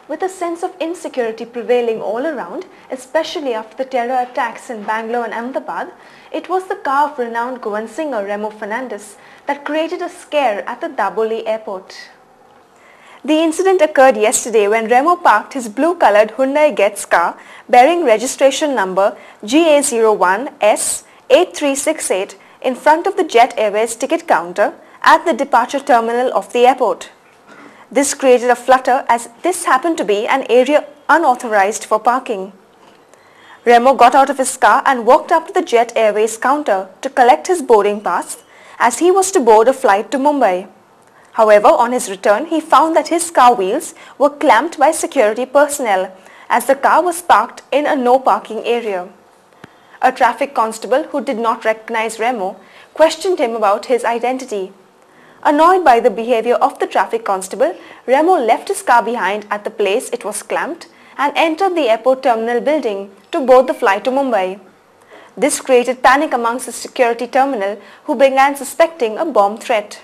With a sense of insecurity prevailing all around, especially after the terror attacks in Bangalore and Ahmedabad, it was the car of renowned Goan singer Remo Fernandez that created a scare at the Daboli airport. The incident occurred yesterday when Remo parked his blue-coloured Hyundai Getz car bearing registration number GA01S8368 in front of the Jet Airways ticket counter at the departure terminal of the airport. This created a flutter as this happened to be an area unauthorized for parking. Remo got out of his car and walked up to the Jet Airways counter to collect his boarding pass as he was to board a flight to Mumbai. However, on his return, he found that his car wheels were clamped by security personnel as the car was parked in a no parking area. A traffic constable who did not recognize Remo questioned him about his identity. Annoyed by the behavior of the traffic constable, Remo left his car behind at the place it was clamped and entered the airport terminal building to board the flight to Mumbai. This created panic amongst the security terminal who began suspecting a bomb threat.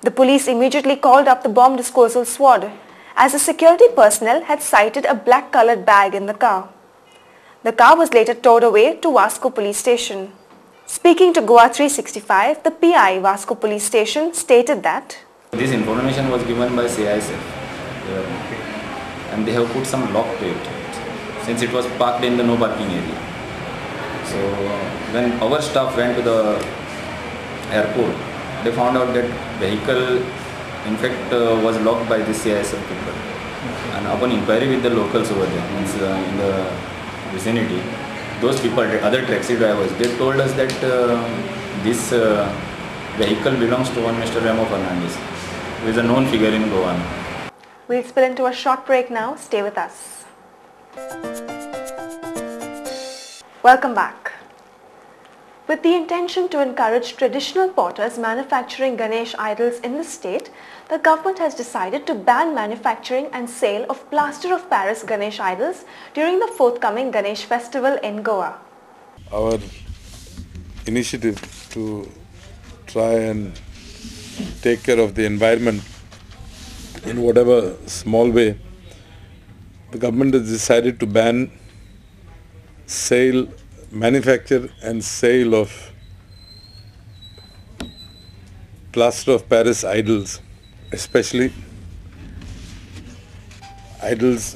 The police immediately called up the bomb disposal squad as the security personnel had sighted a black-colored bag in the car. The car was later towed away to Vasco police station. Speaking to Goa 365, the PI Vasco police station stated that this information was given by seg2 and they have put some lock to it since it was parked in the no parking area. So when our staff went to the airport, they found out that vehicle in fact was locked by the seg2 people. And upon inquiry with the locals over there, means in the vicinity, those people, other taxi drivers, they told us that this vehicle belongs to one Mr. Remo Fernandez, who is a known figure in Goa. We'll spill into a short break now. Stay with us. Welcome back. With the intention to encourage traditional potters manufacturing Ganesh idols in the state, the government has decided to ban manufacturing and sale of plaster of Paris Ganesh idols during the forthcoming Ganesh festival in Goa. Our initiative to try and take care of the environment in whatever small way, the government has decided to ban manufacture and sale of plaster of Paris idols, especially idols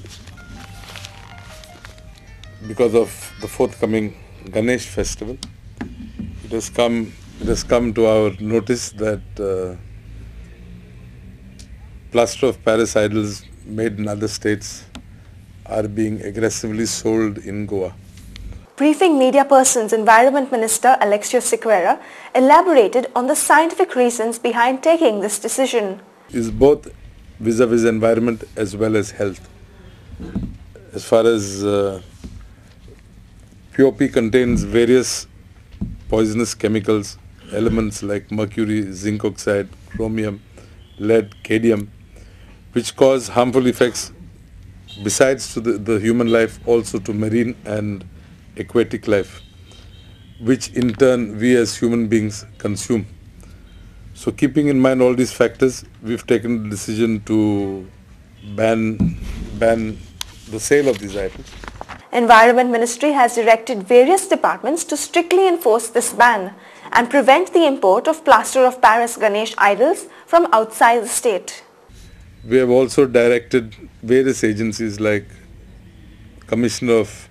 because of the forthcoming Ganesh festival. It has come to our notice that plaster of Paris idols made in other states are being aggressively sold in Goa. Briefing media persons, Environment Minister Alexio Sequeira elaborated on the scientific reasons behind taking this decision. Is both vis-a-vis environment as well as health. As far as POP contains various poisonous chemicals, elements like mercury, zinc oxide, chromium, lead, cadmium, which cause harmful effects besides to the human life, also to marine and aquatic life, which in turn we as human beings consume. So keeping in mind all these factors, we've taken the decision to ban the sale of these items. Environment Ministry has directed various departments to strictly enforce this ban and prevent the import of plaster of Paris Ganesh idols from outside the state. We have also directed various agencies like Commissioner of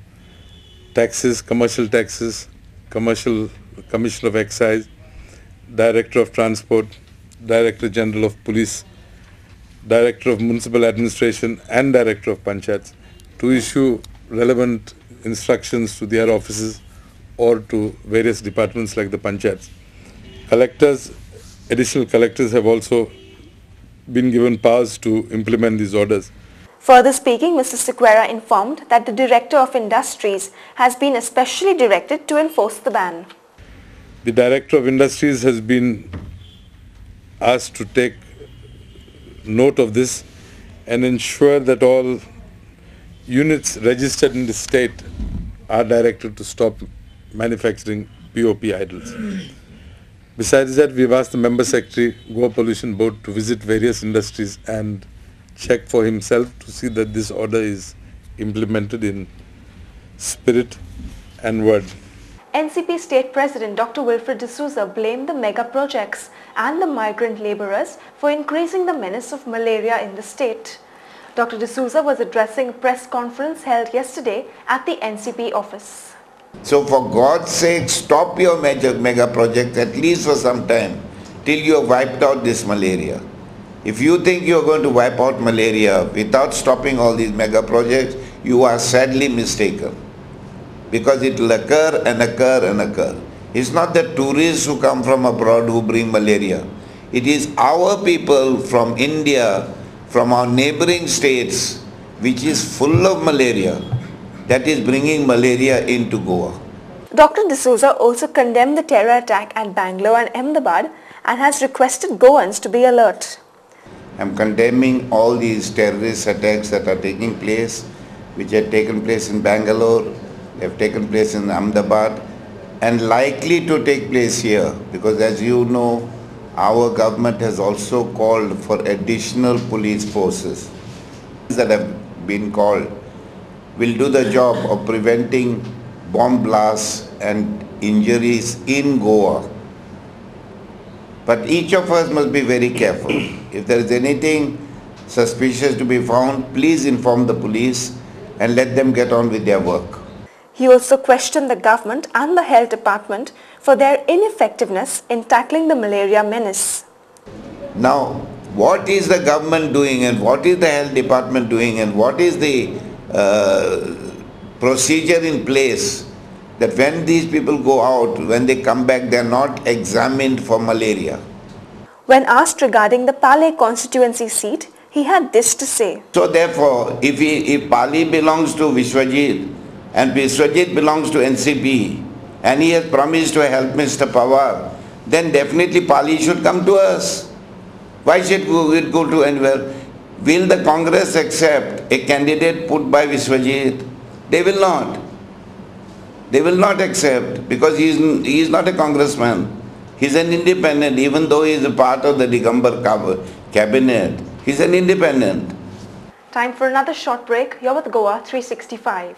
Taxes, Commercial Taxes, Commissioner of Excise, Director of Transport, Director General of Police, Director of Municipal Administration and Director of Panchayats to issue relevant instructions to their offices or to various departments like the Panchayats. Collectors, additional collectors have also been given powers to implement these orders. Further speaking, Mr. Sequeira informed that the Director of Industries has been especially directed to enforce the ban. The Director of Industries has been asked to take note of this and ensure that all units registered in the state are directed to stop manufacturing POP idols. Besides that, we've asked the Member Secretary, Goa Pollution Board, to visit various industries and check for himself to see that this order is implemented in spirit and word. NCP State President Dr. Wilfred D'Souza blamed the mega projects and the migrant labourers for increasing the menace of malaria in the state. Dr. D'Souza was addressing a press conference held yesterday at the NCP office. So for God's sake, stop your mega projects at least for some time till you have wiped out this malaria. If you think you are going to wipe out malaria without stopping all these mega projects, you are sadly mistaken. Because it will occur and occur and occur. It's not the tourists who come from abroad who bring malaria. It is our people from India, from our neighboring states, which is full of malaria, that is bringing malaria into Goa. Dr. D'Souza also condemned the terror attack at Bangalore and Ahmedabad and has requested Goans to be alert. I am condemning all these terrorist attacks that are taking place, which have taken place in Bangalore, have taken place in Ahmedabad, and likely to take place here, because as you know, our government has also called for additional police forces that have been called will do the job of preventing bomb blasts and injuries in Goa. But each of us must be very careful. If there is anything suspicious to be found, please inform the police and let them get on with their work. He also questioned the government and the health department for their ineffectiveness in tackling the malaria menace. Now, what is the government doing and what is the health department doing and what is the procedure in place that when these people go out, when they come back, they are not examined for malaria? When asked regarding the Pale constituency seat, he had this to say. So therefore, if Pali belongs to Vishwajit and Vishwajit belongs to NCP and he has promised to help Mr. Pawar, then definitely Pali should come to us. Why should it go to anywhere? Will the Congress accept a candidate put by Vishwajit? They will not. They will not accept because he is not a congressman. He is an independent, even though he is a part of the Digambar cabinet. He is an independent. Time for another short break. You're with Goa 365.